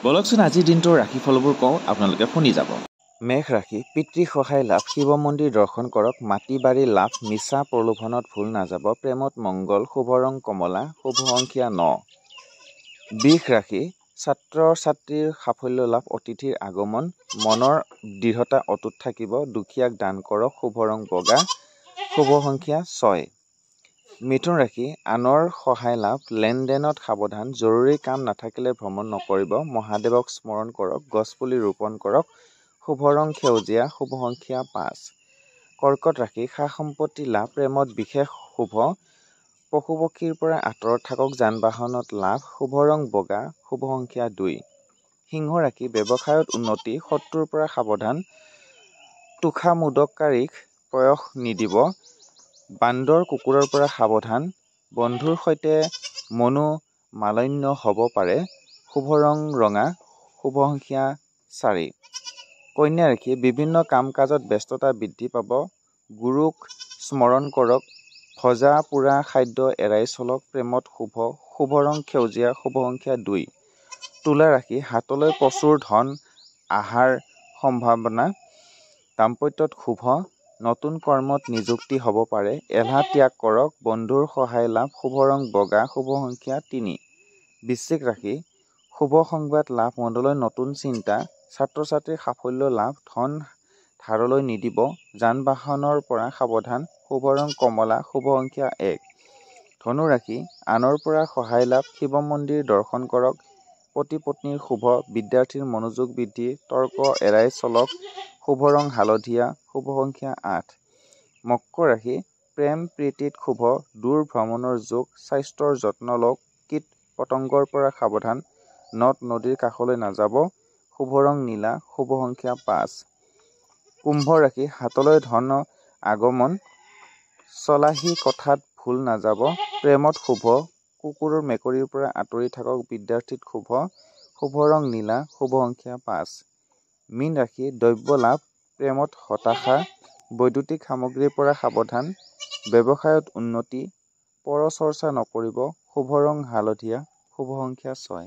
বলকচোন আজিৰ দিনটোৰ ৰাশিফলবোৰ কওঁ, আপোনালোকে শুনি যাব। মেঘ ৰাশি, পিতৃ সহায় লাভ, শিৱ মন্দিৰ দৰ্শন কৰক, মাটি বাৰী লাভ, মিছা প্ৰলোভনত ভুল নাযাব, প্ৰেমত মংগল, শুভ ৰং কমলা, শুভ সংখ্যা 9। বৃষ ৰাশি, ছাত্ৰ ছাত্ৰীৰ সাফল্য লাভ, অতিথিৰ আগমন, মনৰ দৃঢ়তা অটুট থাকিব, দুখীয়াক দান কৰক, শুভ ৰং বগা, শুভ সংখ্যা 6। মিথুন ৰাশি, আনৰ সহায় লাভ, লেনদেনত সাৱধান, জৰুৰী কাম নাথাকিলে ভ্ৰমণ নকৰিব, মহাদেৱক স্মৰণ কৰক, গছপুলি ৰোপণ কৰক, শুভ ৰং সেউজীয়া, শুভ সংখ্যা 5। কৰ্কট ৰাশি, সা সম্পত্তি লাভ, প্ৰেমত বিশেষ শুভ, পশু পক্ষীৰ পৰা আঁতৰত থাকক, যান বাহনত লাভ, শুভ ৰং বগা, শুভ সংখ্যা 2। সিংহ ৰাশি, ব্যৱসায়ত উন্নতি, শত্ৰুৰ পৰা সাৱধান, তোষামোদকাৰীক প্ৰয়স নিদিব, বান্দৰ কুকুৰৰ পৰা সাৱধান, বন্ধুৰ সৈতে মনোমালিন্য হ'ব পাৰে, শুভ ৰং ৰঙা, শুভ সংখ্যা 4। কন্যা ৰাশি, বিভিন্ন কাম কাজত ব্যস্ততা বৃদ্ধি পাব, গুৰুক স্মৰণ কৰক, ভজা পোৰা খাদ্য এৰাই চলক, প্ৰেমত শুভ, শুভ ৰং সেউজীয়া, শুভ সংখ্যা 2। তুলা ৰাশি, হাতলৈ প্ৰচুৰ ধন আহাৰ সম্ভাৱনা, দাম্পত্যত শুভ, নতুন কৰ্মত নিযুক্তি হ'ব পাৰে, এলাহ ত্যাগ কৰক, বন্ধুৰ সহায় লাভ, শুভ ৰং বগা, শুভ সংখ্যা 3। বৃশ্চিক ৰাশি, শুভ সংবাদ লাভ, মনলৈ নতুন চিন্তা, ছাত্ৰ ছাত্ৰীৰ সাফল্য লাভ, ধন ধাৰলৈ নিদিব, যান বাহনৰ পৰা সাৱধান, শুভ ৰং কমলা, শুভ সংখ্যা 1। ধনু ৰাশি, আনৰ পৰা সহায় লাভ, শিৱ মন্দিৰ দৰ্শন কৰক, পতি পত্নীৰ শুভ, বিদ্যাৰ্থীৰ মনোযোগ বৃদ্ধি, তৰ্ক এৰাই চলক, শুভ ৰং হালধীয়া, শুভ সংখ্যা 8। মকৰ ৰাশি, প্ৰেম প্ৰীতিত শুভ, দূৰ ভ্ৰমণৰ যোগ, স্বাস্থ্যৰ যত্ন লওক, কীট পতংগৰ পৰা সাৱধান, নদ নদীৰ কাষলৈ নাযাব, শুভ ৰং নীলা, শুভ সংখ্যা 5। কুম্ভ ৰাশি, হাতলৈ ধন আগমন, চলাহী কথাত ভুল নাযাব, প্ৰেমত শুভ, কুকুৰ মেকুৰীৰ পৰা আঁতৰি থাকক, বিদ্যাৰ্থীত শুভ, শুভ ৰং নীলা, শুভ সংখ্যা 5। মীন ৰাশি, দ্ৰব্য লাভ, প্ৰেমত হতাশা, বৈদ্যুতিক সামগ্ৰীৰ পৰা সাৱধান, ব্যৱসায়ত উন্নতি, পৰচৰ্চা নকৰিব, শুভ ৰং হালধীয়া, শুভ সংখ্যা 6।